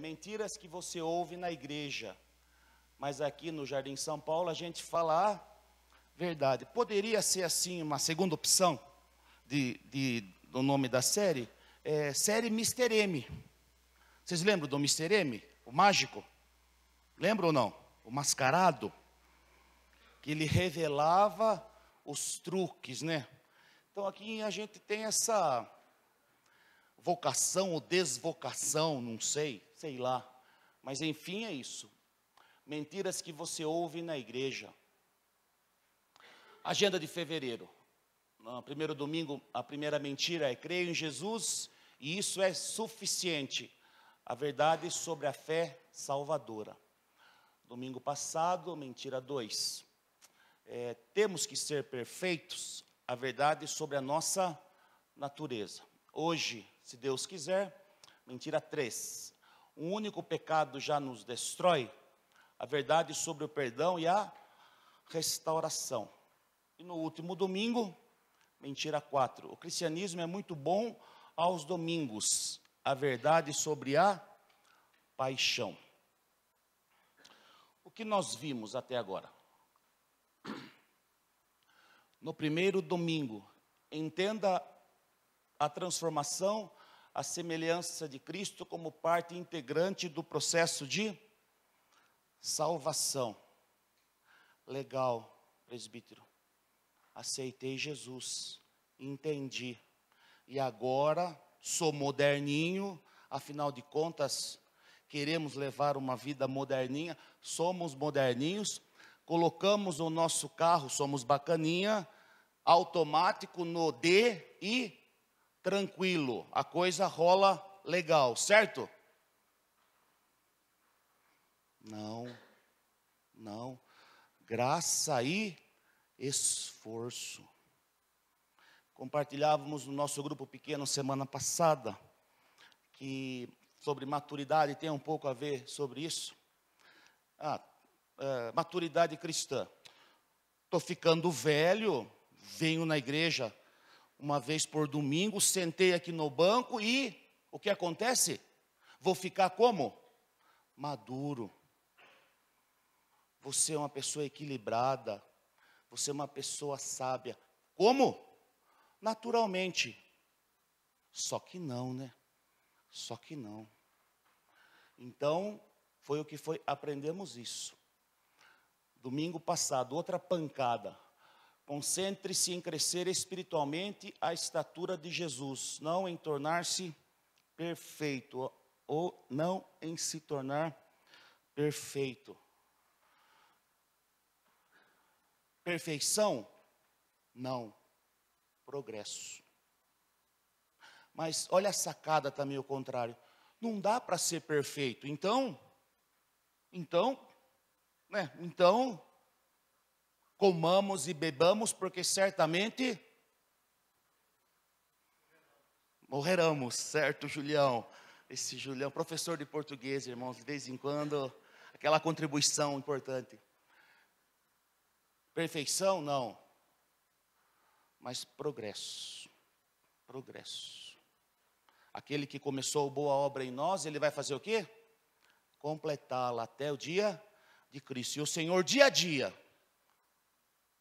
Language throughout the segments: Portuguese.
mentiras que você ouve na igreja. Mas aqui no Jardim São Paulo a gente fala a verdade. Poderia ser assim uma segunda opção do nome da série? Série Mr. M. Vocês lembram do Mr. M? O mágico? Lembram ou não? O mascarado? Que ele revelava os truques, né? Então aqui a gente tem essa vocação ou desvocação, não sei lá. Mas enfim é isso. Mentiras que você ouve na igreja. Agenda de fevereiro. No primeiro domingo, a primeira mentira é: creio em Jesus e isso é suficiente. A verdade sobre a fé salvadora. Domingo passado, mentira 2. Temos que ser perfeitos. A verdade sobre a nossa natureza. Hoje, se Deus quiser, mentira 3. Um único pecado já nos destrói. A verdade sobre o perdão e a restauração. E no último domingo, mentira 4. O cristianismo é muito bom aos domingos. A verdade sobre a paixão. O que nós vimos até agora? No primeiro domingo, entenda a transformação, a semelhança de Cristo como parte integrante do processo de salvação. Legal, presbítero. Aceitei Jesus, entendi. E agora sou moderninho, afinal de contas, queremos levar uma vida moderninha, somos moderninhos, colocamos o nosso carro, somos bacaninha, automático no D e tranquilo, a coisa rola legal, certo? Não, graça e esforço. Compartilhávamos no nosso grupo pequeno semana passada, que sobre maturidade tem um pouco a ver sobre isso. Maturidade cristã. Estou ficando velho, venho na igreja uma vez por domingo, sentei aqui no banco e o que acontece? Vou ficar como? Maduro. Você é uma pessoa equilibrada, você é uma pessoa sábia. Como? Naturalmente. Só que não, né? Só que não. Então, foi o que foi, aprendemos isso. Domingo passado, outra pancada. Concentre-se em crescer espiritualmente à estatura de Jesus, não em tornar-se perfeito, ou não em se tornar perfeito. Perfeição? Não. Progresso. Mas olha a sacada também, o contrário. Não dá para ser perfeito. Então, comamos e bebamos, porque certamente morreremos, certo, Julião? Esse Julião, professor de português, irmãos, de vez em quando, aquela contribuição importante. Perfeição, não. Mas progresso. Progresso. Aquele que começou boa obra em nós, ele vai fazer o quê? Completá-la até o dia de Cristo. E o Senhor, dia a dia,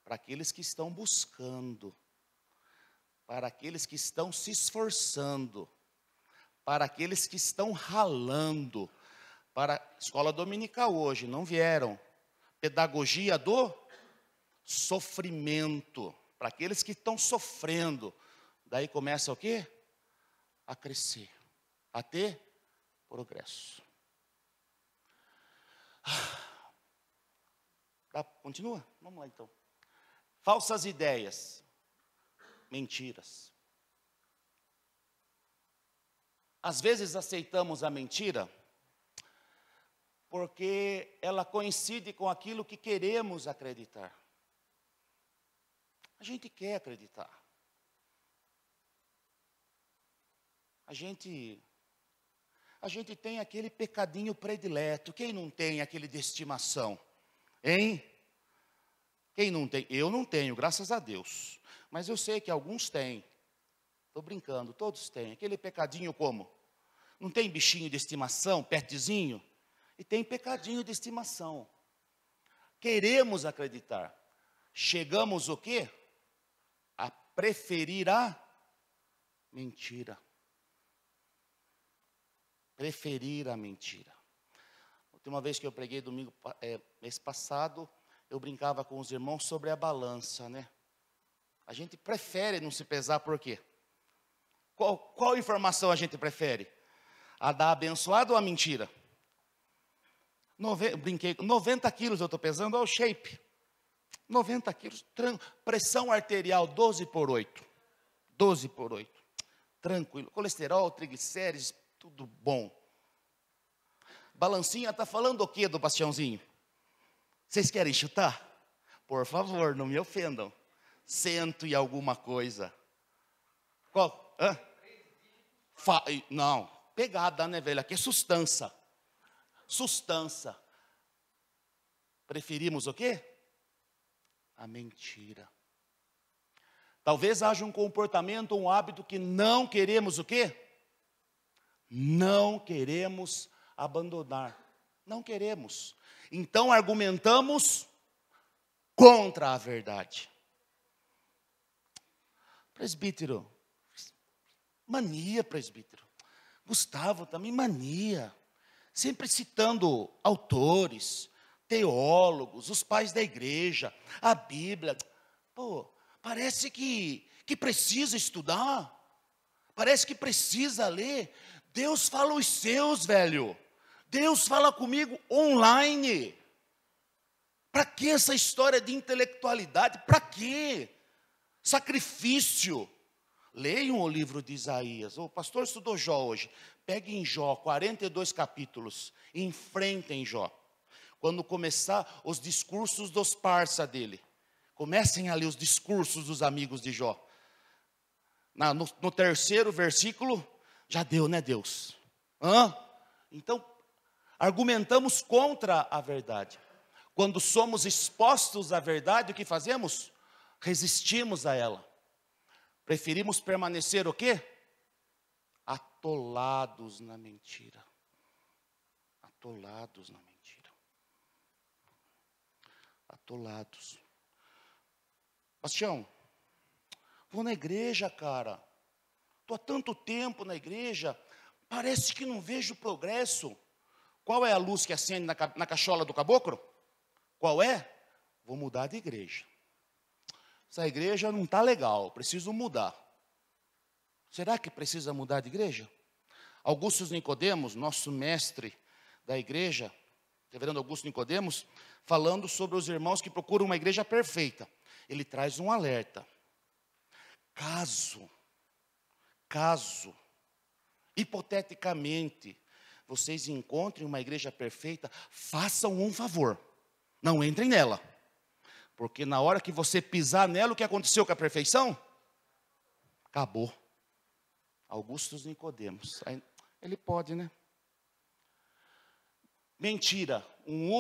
para aqueles que estão buscando, para aqueles que estão se esforçando, para aqueles que estão ralando, para a escola dominical hoje, não vieram. Pedagogia do sofrimento, para aqueles que estão sofrendo. Daí começa o quê? A crescer, a ter progresso. Continua? Vamos lá então. Falsas ideias, mentiras. Às vezes aceitamos a mentira porque ela coincide com aquilo que queremos acreditar. A gente quer acreditar. A gente tem aquele pecadinho predileto. Quem não tem aquele de estimação? Hein? Quem não tem? Eu não tenho, graças a Deus. Mas eu sei que alguns têm. Estou brincando, todos têm. Aquele pecadinho como? Não tem bichinho de estimação, petzinho? E tem pecadinho de estimação. Queremos acreditar. Chegamos o quê? A preferir a mentira. Preferir a mentira. A última vez que eu preguei mês passado, eu brincava com os irmãos sobre a balança, né? A gente prefere não se pesar por quê? Qual informação a gente prefere? A da abençoada ou a mentira? Brinquei, 90 quilos eu estou pesando, olha o shape. 90 quilos, pressão arterial 12/8. 12/8. Tranquilo. Colesterol, triglicérides, tudo bom. Balancinha está falando o quê do Bastiãozinho? Vocês querem chutar? Por favor, não me ofendam. 100 e alguma coisa. Qual? Hã? Não, pegada, né, velho? Aqui é sustância. Sustância. Preferimos o quê? A mentira. Talvez haja um comportamento, um hábito que não queremos o quê? Não queremos abandonar. Não queremos. Então argumentamos contra a verdade. Presbítero, mania, presbítero. Gustavo também mania. Sempre citando autores, teólogos, os pais da igreja, a Bíblia. Pô, parece que precisa estudar. Parece que precisa ler. Deus fala os seus, velho. Deus fala comigo online. Para que essa história de intelectualidade? Para quê? Sacrifício. Leiam o livro de Isaías. O pastor estudou Jó hoje. Peguem Jó, 42 capítulos. E enfrentem Jó. Quando começar os discursos dos parça dele. Comecem a ler os discursos dos amigos de Jó. No terceiro versículo, já deu, né, Deus? Então, argumentamos contra a verdade. Quando somos expostos à verdade, o que fazemos? Resistimos a ela. Preferimos permanecer o quê? Atolados na mentira. Atolados na mentira. Atolados. Bastião, vou na igreja, cara. Estou há tanto tempo na igreja. Parece que não vejo progresso. Qual é a luz que acende na cachola do caboclo? Qual é? Vou mudar de igreja. Essa igreja não está legal, preciso mudar. Será que precisa mudar de igreja? Augusto Nicodemos, nosso mestre da igreja, reverendo Augusto Nicodemos, falando sobre os irmãos que procuram uma igreja perfeita. Ele traz um alerta. Caso, hipoteticamente, vocês encontrem uma igreja perfeita, façam um favor. Não entrem nela. Porque na hora que você pisar nela, o que aconteceu com a perfeição? Acabou. Augusto Nicodemos. Ele pode, né? Mentira. Um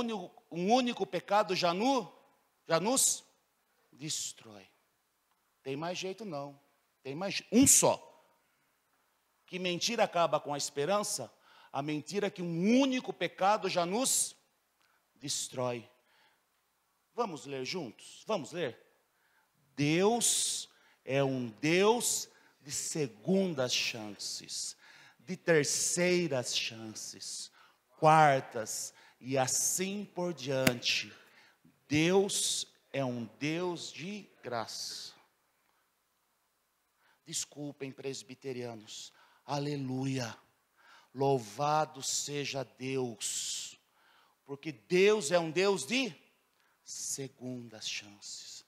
único pecado já nos destrói. Tem mais jeito não. Tem mais um só. Que mentira acaba com a esperança? A mentira que um único pecado já nos destrói. Vamos ler juntos? Vamos ler? Deus é um Deus de segundas chances, de terceiras chances, quartas e assim por diante. Deus é um Deus de graça. Desculpem, presbiterianos. Aleluia. Louvado seja Deus. Porque Deus é um Deus de segundas chances,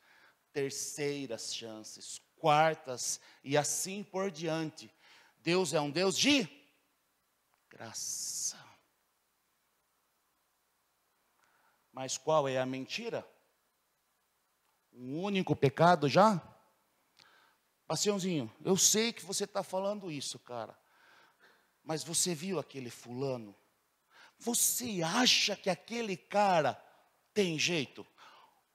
terceiras chances, quartas e assim por diante. Deus é um Deus de graça. Mas qual é a mentira? Um único pecado já? Bastiãozinho, eu sei que você está falando isso, cara. Mas você viu aquele fulano? Você acha que aquele cara tem jeito?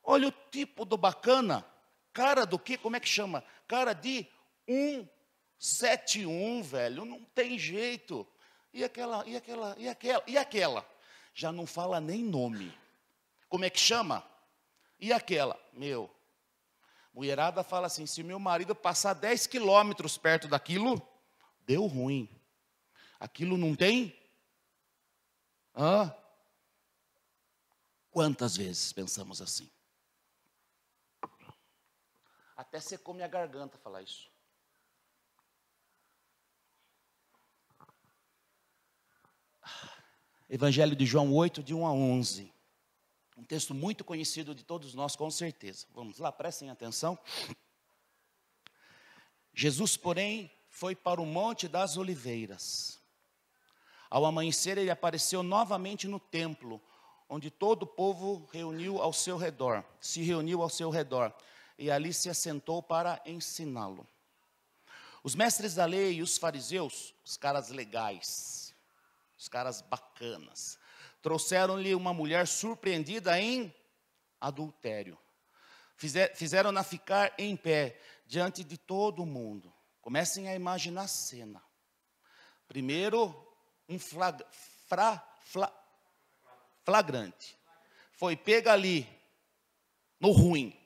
Olha o tipo do bacana. Cara do quê? Como é que chama? Cara de 171, velho. Não tem jeito. E aquela, e aquela, e aquela, e aquela. Já não fala nem nome. Como é que chama? E aquela? Meu, mulherada fala assim, se meu marido passar 10 quilômetros perto daquilo, deu ruim. Aquilo não tem? Hã? Quantas vezes pensamos assim? Até secou minha garganta falar isso. Evangelho de João 8, de 1 a 11. Um texto muito conhecido de todos nós, com certeza. Vamos lá, prestem atenção. Jesus, porém, foi para o Monte das Oliveiras. Ao amanhecer, ele apareceu novamente no templo, onde todo o povo se reuniu ao seu redor, e ali se assentou para ensiná-lo. Os mestres da lei e os fariseus, os caras legais, os caras bacanas, trouxeram-lhe uma mulher surpreendida em adultério. Fizeram-na ficar em pé diante de todo mundo. Comecem a imaginar a cena. Primeiro, um flagrante. Foi pega ali, no ruim.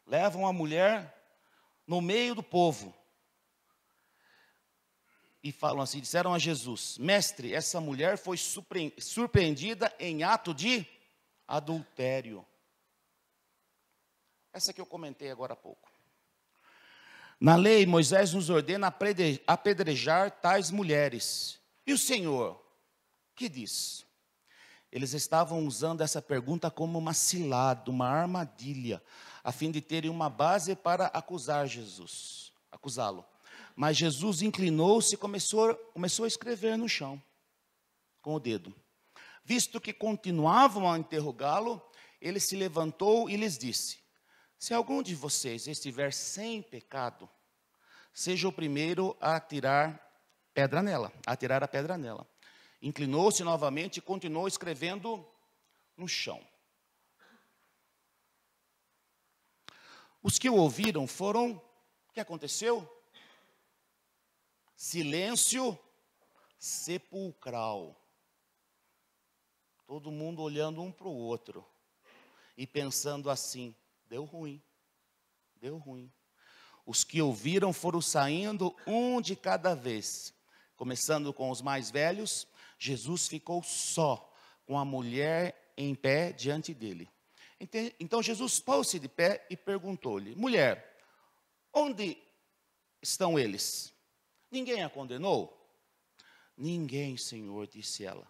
Levam a mulher no meio do povo. E falam assim, disseram a Jesus, mestre, essa mulher foi surpreendida em ato de adultério. Essa que eu comentei agora há pouco. Na lei, Moisés nos ordena apedrejar tais mulheres. E o Senhor, que diz? Eles estavam usando essa pergunta como uma cilada, uma armadilha, a fim de terem uma base para acusá-lo. Mas Jesus inclinou-se e começou a escrever no chão, com o dedo. Visto que continuavam a interrogá-lo, ele se levantou e lhes disse, se algum de vocês estiver sem pecado, seja o primeiro a atirar a pedra nela. Inclinou-se novamente e continuou escrevendo no chão. Os que o ouviram foram, o que aconteceu? Silêncio sepulcral. Todo mundo olhando um para o outro e pensando assim, deu ruim. Os que ouviram foram saindo um de cada vez. Começando com os mais velhos, Jesus ficou só com a mulher em pé diante dele. Então Jesus pôs-se de pé e perguntou-lhe, mulher, onde estão eles? Ninguém a condenou? Ninguém, Senhor, disse ela.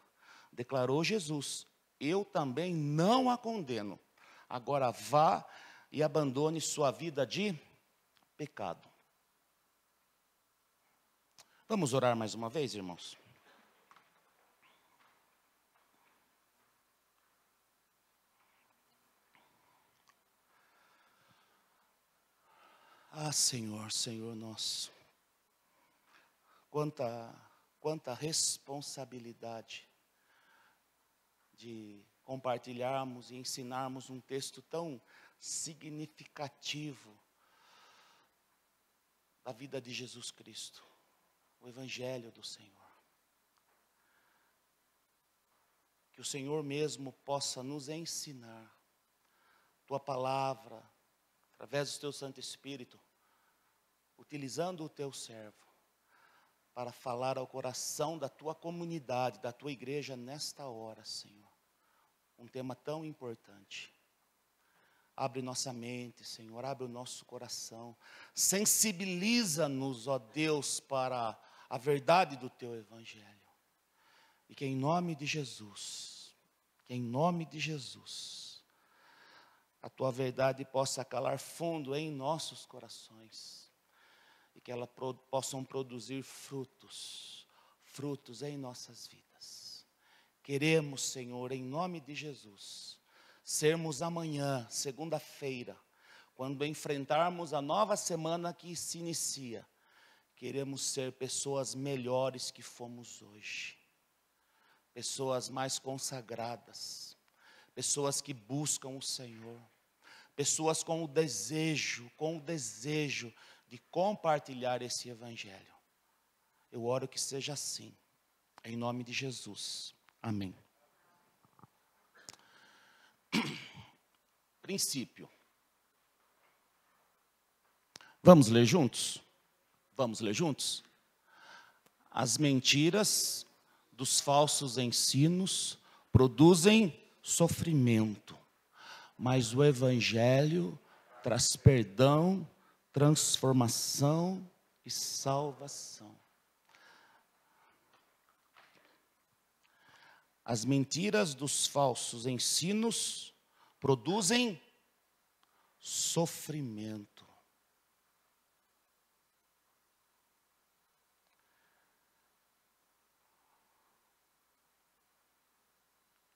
Declarou Jesus, eu também não a condeno. Agora vá e abandone sua vida de pecado. Vamos orar mais uma vez, irmãos? Ah, Senhor, Senhor nosso, quanta responsabilidade de compartilharmos e ensinarmos um texto tão significativo da vida de Jesus Cristo, o Evangelho do Senhor. Que o Senhor mesmo possa nos ensinar, Tua palavra, através do Teu Santo Espírito, utilizando o Teu servo, para falar ao coração da Tua comunidade, da Tua igreja nesta hora, Senhor. Um tema tão importante. Abre nossa mente, Senhor, abre o nosso coração. Sensibiliza-nos, ó Deus, para a verdade do Teu Evangelho. E que em nome de Jesus, a Tua verdade possa calar fundo em nossos corações. E que elas possam produzir frutos em nossas vidas. Queremos, Senhor, em nome de Jesus, sermos amanhã, segunda-feira, quando enfrentarmos a nova semana que se inicia, queremos ser pessoas melhores que fomos hoje. Pessoas mais consagradas, pessoas que buscam o Senhor, pessoas com o desejo de compartilhar esse Evangelho. Eu oro que seja assim, em nome de Jesus. Amém. Princípio. Vamos ler juntos? Vamos ler juntos? As mentiras dos falsos ensinos produzem sofrimento, mas o Evangelho traz perdão, transformação e salvação. As mentiras dos falsos ensinos produzem sofrimento.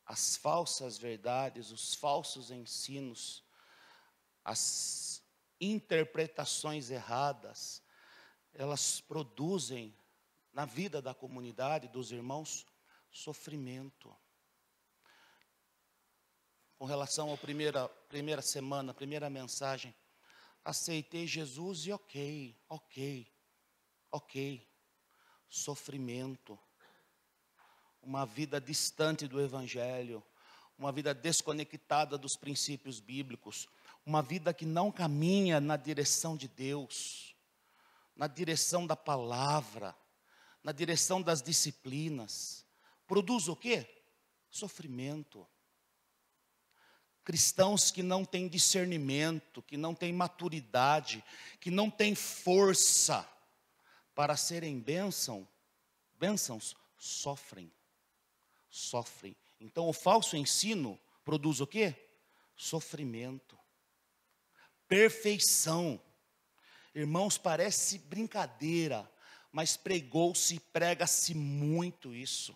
As falsas verdades, os falsos ensinos, as interpretações erradas, elas produzem na vida da comunidade, dos irmãos, sofrimento. Com relação à primeira semana, primeira mensagem, aceitei Jesus e ok. Sofrimento. Uma vida distante do Evangelho, uma vida desconectada dos princípios bíblicos, uma vida que não caminha na direção de Deus, na direção da palavra, na direção das disciplinas. Produz o quê? Sofrimento. Cristãos que não têm discernimento, que não têm maturidade, que não têm força para serem bênçãos, sofrem. Então, o falso ensino produz o quê? Sofrimento. Perfeição. Irmãos, parece brincadeira, mas pregou-se e prega-se muito isso.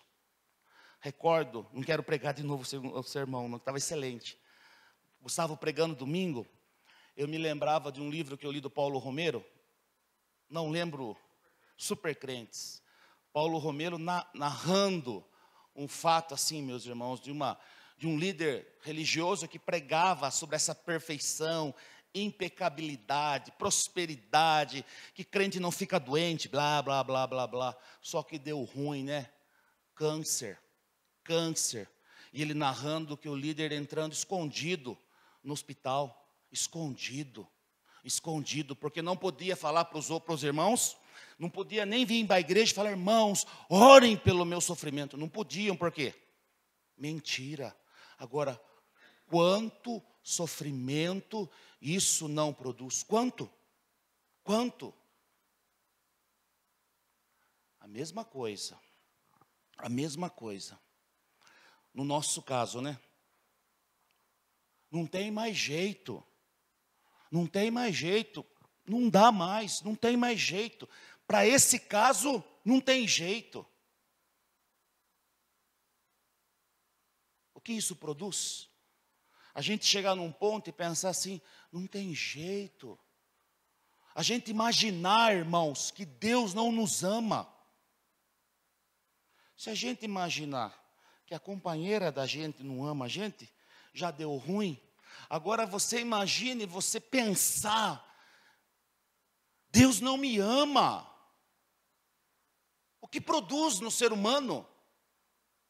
Recordo, não quero pregar de novo o sermão, não, estava excelente. Gustavo pregando domingo, eu me lembrava de um livro que eu li do Paulo Romero, não lembro, Super Crentes. Paulo Romero narrando um fato assim, meus irmãos, de um líder religioso que pregava sobre essa perfeição, impecabilidade, prosperidade, que crente não fica doente, blá, blá, blá, blá, blá. Só que deu ruim, né? Câncer. E ele narrando que o líder entrando escondido no hospital, escondido, porque não podia falar para os irmãos, não podia nem vir para a igreja e falar, irmãos, orem pelo meu sofrimento. Não podiam, por quê? Mentira. Agora, quanto sofrimento isso não produz? Quanto? A mesma coisa. No nosso caso, né? Não tem mais jeito. Não dá mais, não tem mais jeito. Para esse caso, não tem jeito. O que isso produz? A gente chegar num ponto e pensar assim, não tem jeito. A gente imaginar, irmãos, que Deus não nos ama. Se a gente imaginar que a companheira da gente não ama a gente, já deu ruim. Agora você imagine, você pensar, Deus não me ama. O que produz no ser humano?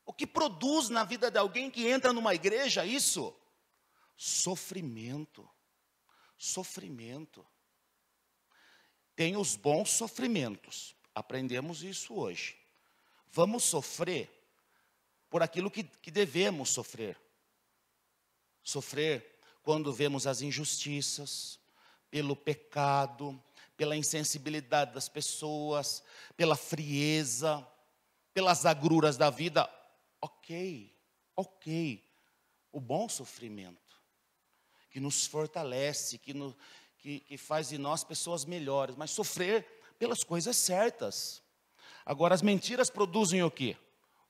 O que produz na vida de alguém que entra numa igreja isso? Sofrimento. Tem os bons sofrimentos. Aprendemos isso hoje. Vamos sofrer por aquilo que devemos sofrer. Sofrer quando vemos as injustiças, pelo pecado, pela insensibilidade das pessoas, pela frieza, pelas agruras da vida. Ok. O bom sofrimento, que nos fortalece, que faz de nós pessoas melhores, mas sofrer pelas coisas certas. Agora, as mentiras produzem o quê?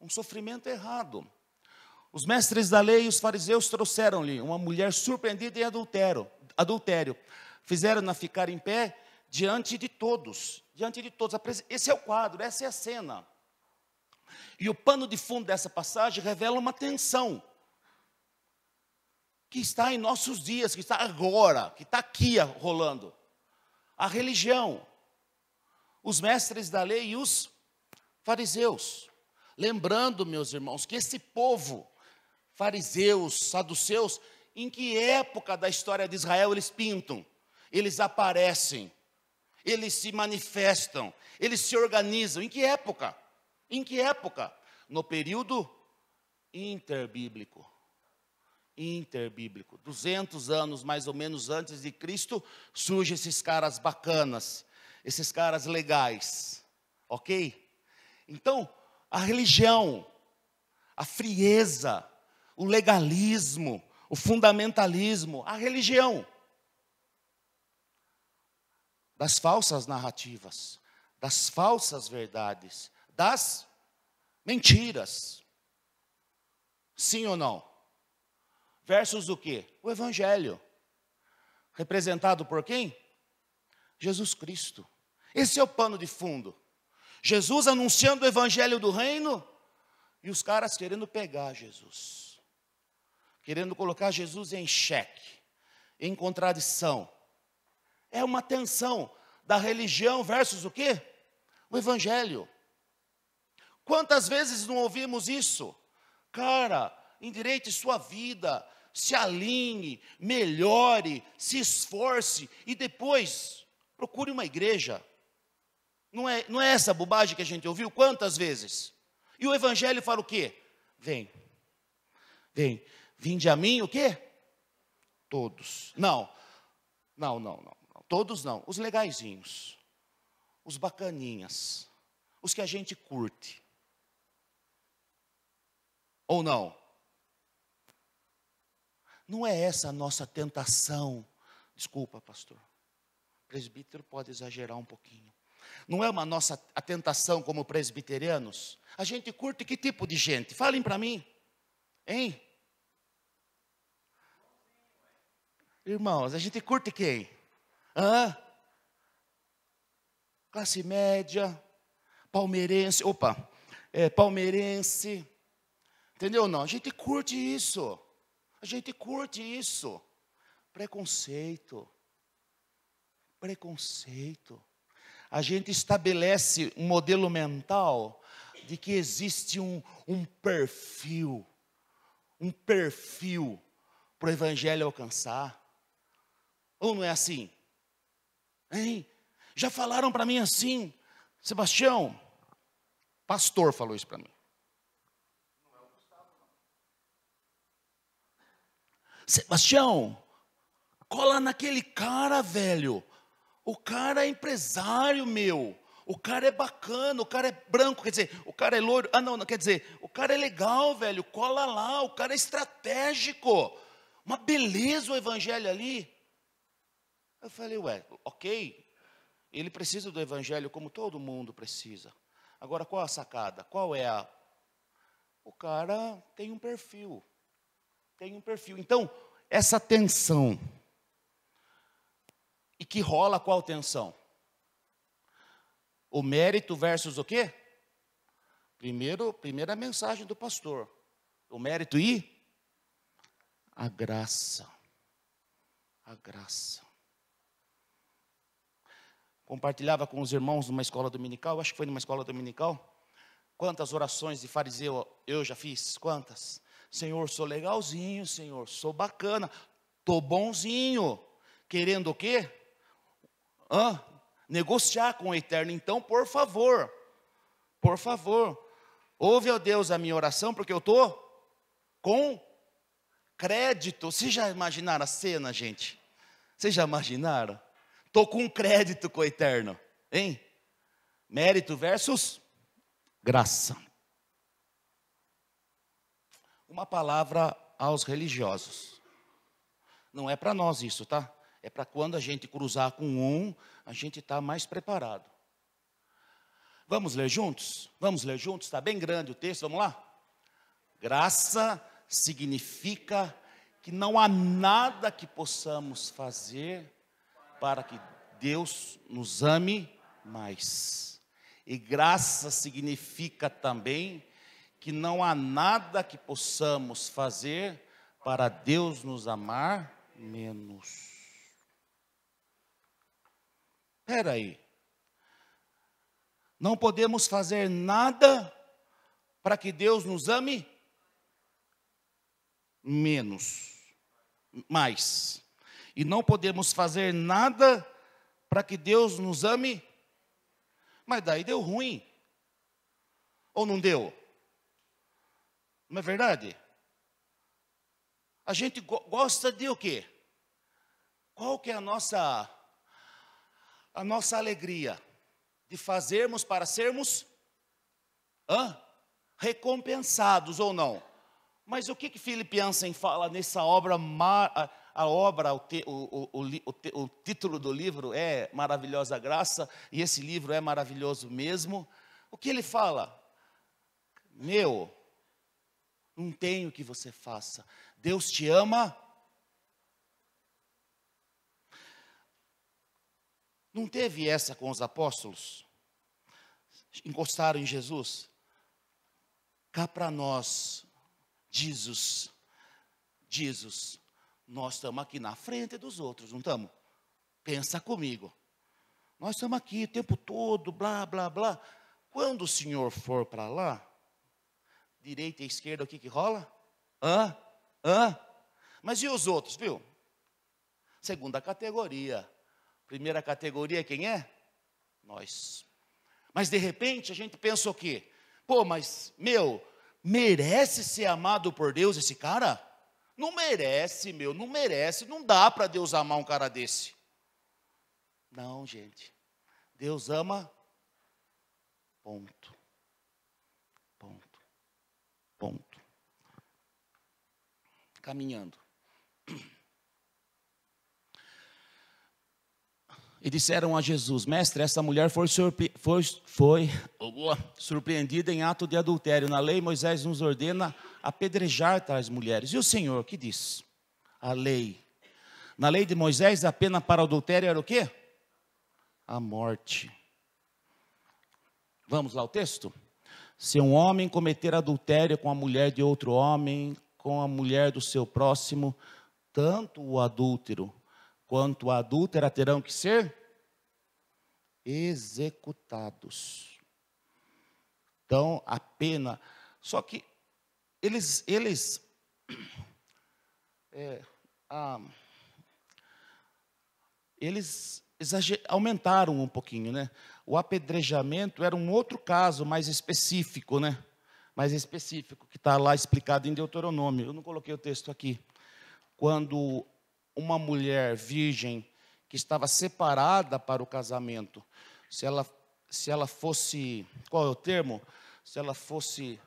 Um sofrimento errado. Os mestres da lei e os fariseus trouxeram-lhe uma mulher surpreendida em adultério. Fizeram-na ficar em pé diante de todos. Esse é o quadro, essa é a cena. E o pano de fundo dessa passagem revela uma tensão que está em nossos dias, que está agora, que está aqui rolando. A religião, os mestres da lei e os Fariseus. Lembrando, meus irmãos, que esse povo, fariseus, saduceus, em que época da história de Israel eles pintam? Eles aparecem, eles se manifestam, eles se organizam. Em que época? Em que época? No período interbíblico. Interbíblico. 200 anos mais ou menos antes de Cristo, surgem esses caras bacanas, esses caras legais, ok? Então, a religião, a frieza, o legalismo, o fundamentalismo, a religião das falsas narrativas, das falsas verdades, das mentiras. Sim ou não? Versus o quê? O Evangelho. Representado por quem? Jesus Cristo. Esse é o pano de fundo. Jesus anunciando o Evangelho do reino e os caras querendo pegar Jesus. Querendo colocar Jesus em xeque, em contradição. É uma tensão da religião versus o quê? O Evangelho. Quantas vezes não ouvimos isso? Cara, endireite sua vida, se alinhe, melhore, se esforce e depois procure uma igreja. Não é essa bobagem que a gente ouviu? Quantas vezes? E o Evangelho fala o quê? Vem, vinde a mim o quê? Todos. Não. Todos não. Os legaizinhos, os bacaninhas, os que a gente curte. Ou não? Não é essa a nossa tentação. Desculpa, pastor. O presbítero pode exagerar um pouquinho. Não é uma nossa a tentação como presbiterianos? A gente curte que tipo de gente? Falem para mim. Hein? Irmãos, a gente curte quem? Hã? Classe média, palmeirense, palmeirense. Entendeu ou não? A gente curte isso. A gente curte isso. Preconceito. A gente estabelece um modelo mental de que existe um perfil para o Evangelho alcançar. Ou não é assim? Hein? Já falaram para mim assim, Sebastião, pastor falou isso para mim. Sebastião, cola naquele cara, velho. O cara é empresário, meu. O cara é bacana, o cara é branco, quer dizer, o cara é loiro. Não, quer dizer, o cara é legal, velho. Cola lá, o cara é estratégico. Uma beleza o evangelho ali. Eu falei, ok. Ele precisa do evangelho como todo mundo precisa. Agora, qual a sacada? Qual é a... O cara tem um perfil. Então, essa tensão. E que rola qual tensão? O mérito versus o quê? Primeira mensagem do pastor. O mérito e a graça. A graça. Compartilhava com os irmãos numa escola dominical, acho que foi numa escola dominical. Quantas orações de fariseu eu já fiz? Quantas? Senhor, sou legalzinho, Senhor, sou bacana, tô bonzinho. Querendo o quê? Negociar com o Eterno. Então, por favor, ouve, ó Deus, a minha oração, porque eu estou com crédito. Vocês já imaginaram a cena, gente? Vocês já imaginaram? Estou com crédito com o Eterno, hein? Mérito versus graça. Uma palavra aos religiosos. Não é para nós isso, tá? É para quando a gente cruzar com a gente está mais preparado. Vamos ler juntos? Está bem grande o texto, vamos lá? Graça significa que não há nada que possamos fazer para que Deus nos ame mais. E graça significa também que não há nada que possamos fazer para Deus nos amar menos. Espera aí. Não podemos fazer nada para que Deus nos ame menos, mais. E não podemos fazer nada para que Deus nos ame, mas daí deu ruim. Ou não deu? Não é verdade? A gente gosta de o quê? Qual que é a nossa alegria? De fazermos para sermos recompensados ou não? Mas o que Philip Yancey fala nessa obra, o título do livro é Maravilhosa Graça, e esse livro é maravilhoso mesmo. O que ele fala? Não tem o que você faça. Deus te ama. Não teve essa com os apóstolos? Encostaram em Jesus. Cá para nós, Jesus, nós estamos aqui na frente dos outros, não estamos? Pensa comigo. Nós estamos aqui o tempo todo, blá, blá, blá. Quando o Senhor for para lá, direita e esquerda, o que rola? Mas e os outros, viu? Segunda categoria. Primeira categoria, quem é? Nós. Mas de repente a gente pensa o quê? Pô, mas, merece ser amado por Deus esse cara? Não merece, não merece. Não dá para Deus amar um cara desse. Não, gente. Deus ama, ponto. Caminhando. E disseram a Jesus: Mestre, essa mulher foi surpreendida em ato de adultério. Na lei, Moisés nos ordena apedrejar tais mulheres. E o Senhor, o que diz? A lei. Na lei de Moisés, a pena para adultério era o quê? A morte. Vamos lá o texto? Se um homem cometer adultério com a mulher de outro homem, com a mulher do seu próximo, tanto o adúltero quanto a adúltera terão que ser executados. Então, a pena... Só que eles aumentaram um pouquinho, né? O apedrejamento era um outro caso mais específico, né? Mais específico, que está lá explicado em Deuteronômio. Eu não coloquei o texto aqui. Quando uma mulher virgem que estava separada para o casamento, se ela fosse, qual é o termo? Se ela fosse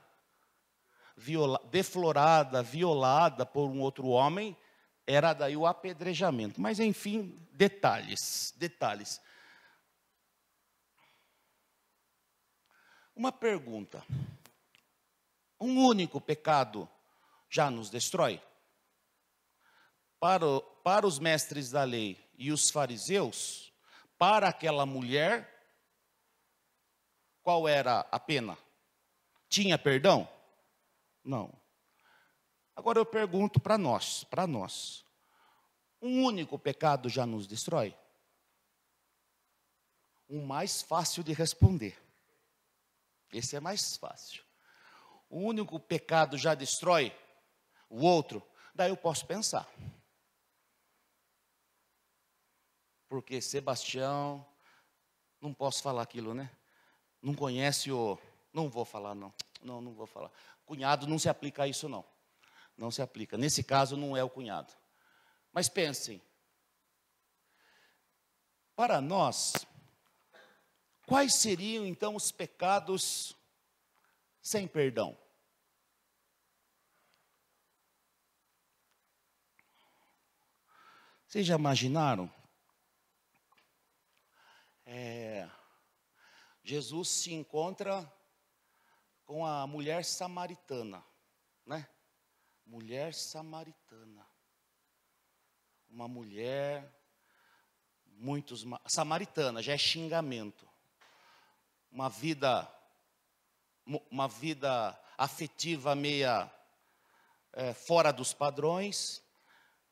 deflorada, violada por um outro homem, era daí o apedrejamento. Mas, enfim, detalhes. Uma pergunta. Um único pecado já nos destrói? Para os mestres da lei e os fariseus, para aquela mulher, qual era a pena? Tinha perdão? Não. Agora eu pergunto para nós, um único pecado já nos destrói? O mais fácil de responder. Esse é mais fácil. O único pecado já destrói o outro? Daí eu posso pensar. Porque Sebastião, não posso falar aquilo, né? Não conhece não vou falar, não. Não vou falar. Cunhado não se aplica a isso, não. Não se aplica. Nesse caso, não é o cunhado. Mas pensem. Para nós, quais seriam, então, os pecados sem perdão? Vocês já imaginaram? Jesus se encontra com a mulher samaritana, né? Mulher samaritana. Uma mulher samaritana, já é xingamento. Uma vida afetiva meia fora dos padrões.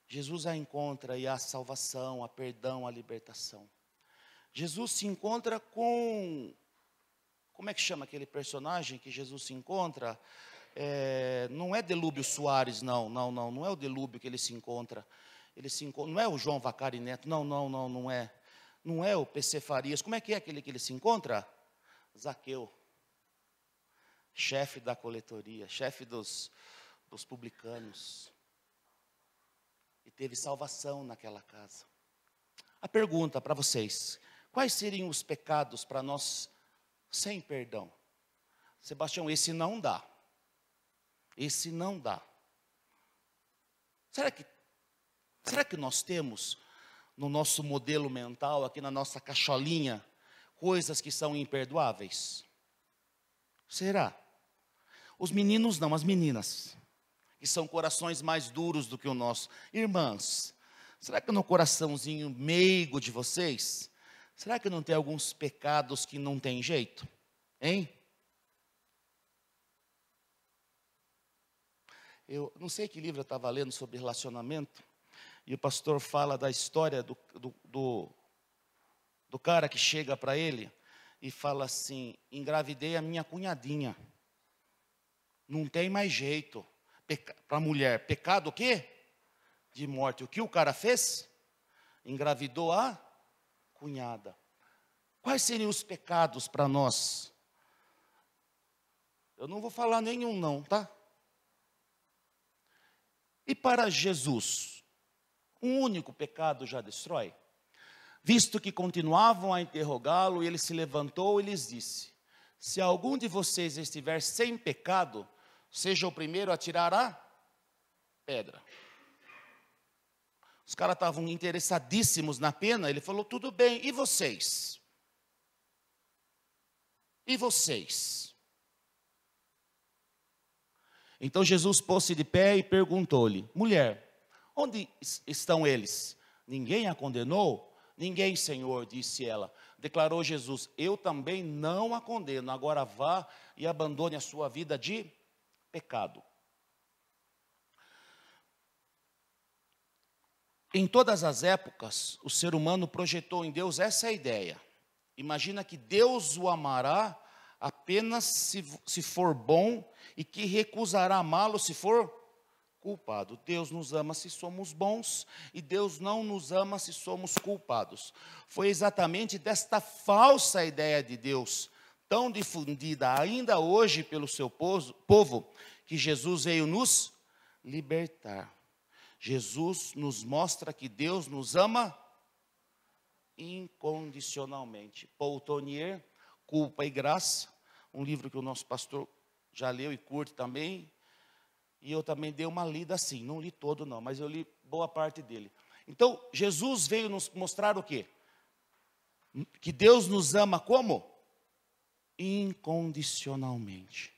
Jesus a encontra e há salvação, há perdão, há libertação. Jesus se encontra com como é que chama aquele personagem que Jesus se encontra? Não é Delúbio Soares, não é o Delúbio que ele se encontra. Não é o João Vacari Neto, não é. Não é o PC Farias. Como é que aquele que ele se encontra? Zaqueu, chefe da coletoria, chefe dos publicanos. E teve salvação naquela casa. A pergunta para vocês: quais seriam os pecados para nós sem perdão? Sebastião, esse não dá. Esse não dá. Será que nós temos no nosso modelo mental, aqui na nossa cacholinha, coisas que são imperdoáveis? Será? Os meninos não, as meninas, que são corações mais duros do que o nosso. Irmãs, será que no coraçãozinho meigo de vocês, será que não tem alguns pecados que não tem jeito? Hein? Eu não sei que livro eu estava lendo sobre relacionamento, e o pastor fala da história do cara que chega para ele e fala assim: engravidei a minha cunhadinha, não tem mais jeito. Para a mulher, pecado o quê? De morte. O que o cara fez? Engravidou a cunhada. Quais seriam os pecados para nós? Eu não vou falar nenhum não, tá? E para Jesus, um único pecado já destrói? Visto que continuavam a interrogá-lo, ele se levantou e lhes disse: se algum de vocês estiver sem pecado, seja o primeiro a tirar a pedra. Os caras estavam interessadíssimos na pena. Ele falou: tudo bem, e vocês? E vocês? Então Jesus pôs-se de pé e perguntou-lhe: mulher, onde estão eles? Ninguém a condenou? Ninguém, Senhor, disse ela. Declarou Jesus: eu também não a condeno. Agora vá e abandone a sua vida de pecado. Em todas as épocas, o ser humano projetou em Deus essa ideia. Imagina que Deus o amará apenas se for bom e que recusará amá-lo se for culpado. Deus nos ama se somos bons e Deus não nos ama se somos culpados. Foi exatamente desta falsa ideia de Deus, tão difundida ainda hoje pelo seu povo, que Jesus veio nos libertar. Jesus nos mostra que Deus nos ama incondicionalmente. Paul Tournier, Culpa e Graça, um livro que o nosso pastor já leu e curte também. E eu também dei uma lida assim, não li todo não, mas eu li boa parte dele. Então, Jesus veio nos mostrar o quê? Que Deus nos ama como? Incondicionalmente.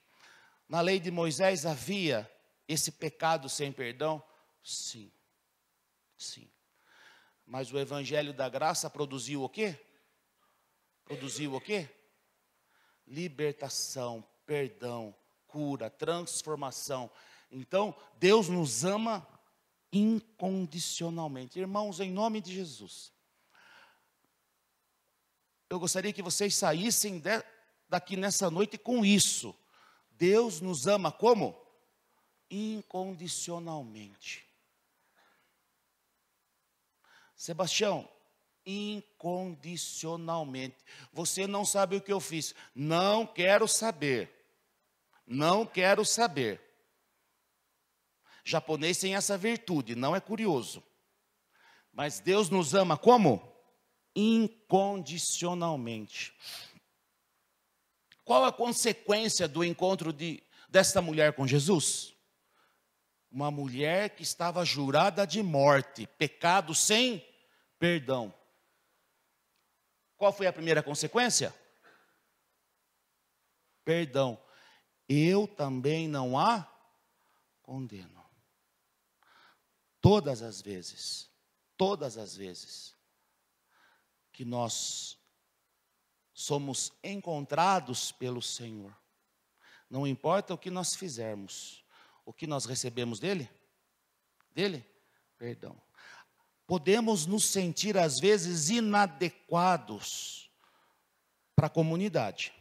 Na lei de Moisés havia esse pecado sem perdão? Sim, sim. Mas o evangelho da graça produziu o quê? Produziu o quê? Libertação, perdão, cura, transformação. Então, Deus nos ama incondicionalmente. Irmãos, em nome de Jesus, eu gostaria que vocês saíssem daqui nessa noite com isso. Deus nos ama como? Incondicionalmente. Sebastião, incondicionalmente. Você não sabe o que eu fiz. Não quero saber. Não quero saber. Japonês tem essa virtude, não é curioso. Mas Deus nos ama como? Incondicionalmente. Qual a consequência do encontro desta mulher com Jesus? Uma mulher que estava jurada de morte, pecado sem perdão. Qual foi a primeira consequência? Perdão. Eu também não a condeno. Todas as vezes que nós somos encontrados pelo Senhor, não importa o que nós fizermos, o que nós recebemos dele? Perdão. Podemos nos sentir às vezes inadequados para a comunidade.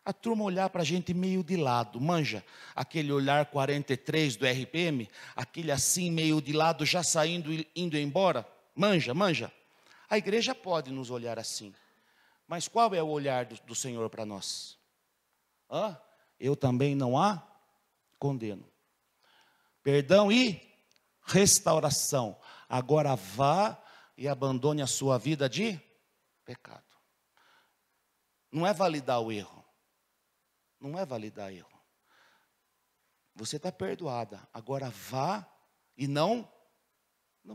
A turma olhar para a gente meio de lado, manja, aquele olhar 43 do RPM, aquele assim meio de lado, já saindo, indo embora, manja. A igreja pode nos olhar assim, mas qual é o olhar do Senhor para nós? Eu também não a condeno. Perdão e restauração. Agora vá e abandone a sua vida de pecado. Não é validar o erro. Não é validar erro. Você está perdoada. Agora vá e não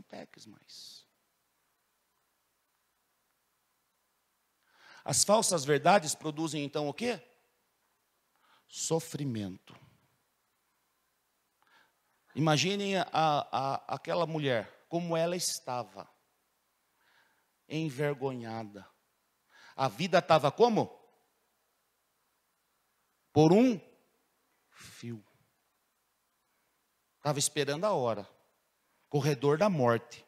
peques mais. As falsas verdades produzem então o quê? Sofrimento. Imaginem aquela mulher, como ela estava. Envergonhada. A vida estava como? Por um fio. Estava esperando a hora. Corredor da morte.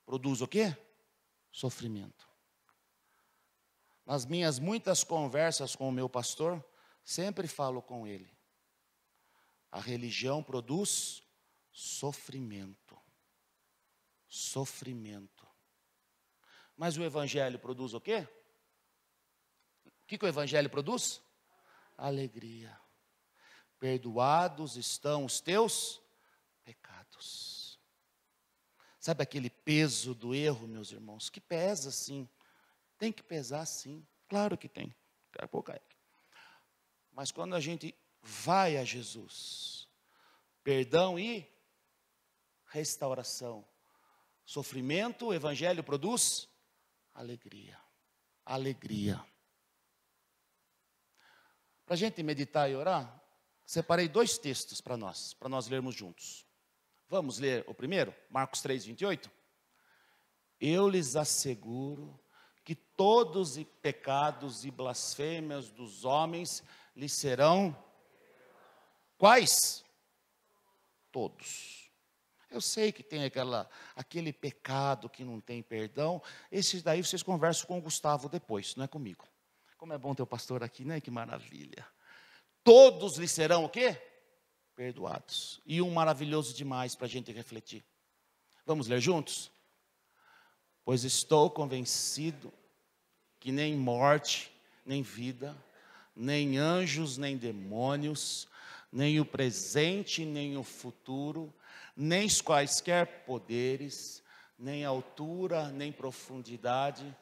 Produz o quê? Sofrimento. Nas minhas muitas conversas com o meu pastor, sempre falo com ele. A religião produz sofrimento. Sofrimento. Mas o evangelho produz o quê? O que o evangelho produz? Alegria. Perdoados estão os teus pecados. Sabe aquele peso do erro, meus irmãos? Que pesa sim. Tem que pesar sim. Claro que tem. Daqui a pouco é. Mas quando a gente vai a Jesus, perdão e restauração. Sofrimento, o evangelho produz alegria. Alegria. Para a gente meditar e orar, separei 2 textos para nós lermos juntos. Vamos ler o primeiro, Marcos 3, 28. Eu lhes asseguro que todos os pecados e blasfêmias dos homens lhes serão quais? Todos. Eu sei que tem aquele pecado que não tem perdão. Esse daí vocês conversam com o Gustavo depois, não é comigo. Como é bom ter o pastor aqui, né? Que maravilha. Todos lhes serão o quê? Perdoados. E um maravilhoso demais para a gente refletir. Vamos ler juntos? Pois estou convencido que nem morte, nem vida, nem anjos, nem demônios, nem o presente, nem o futuro, nem os quaisquer poderes, nem altura, nem profundidade,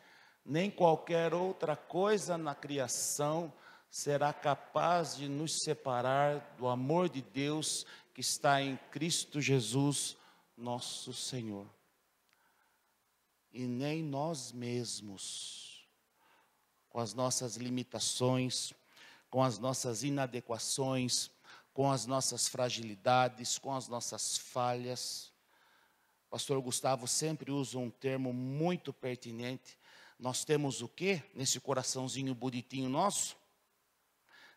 nem qualquer outra coisa na criação será capaz de nos separar do amor de Deus que está em Cristo Jesus, nosso Senhor. E nem nós mesmos, com as nossas limitações, com as nossas inadequações, com as nossas fragilidades, com as nossas falhas. Pastor Gustavo sempre usa um termo muito pertinente. Nós temos o quê? Nesse coraçãozinho bonitinho nosso?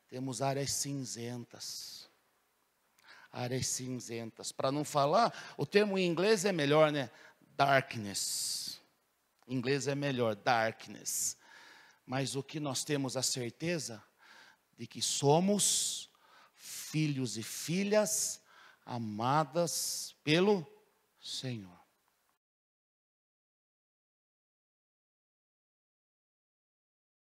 Temos áreas cinzentas. Áreas cinzentas. Para não falar, o termo em inglês é melhor, né? Darkness. Em inglês é melhor, darkness. Mas o que nós temos a certeza de que somos filhos e filhas amadas pelo Senhor.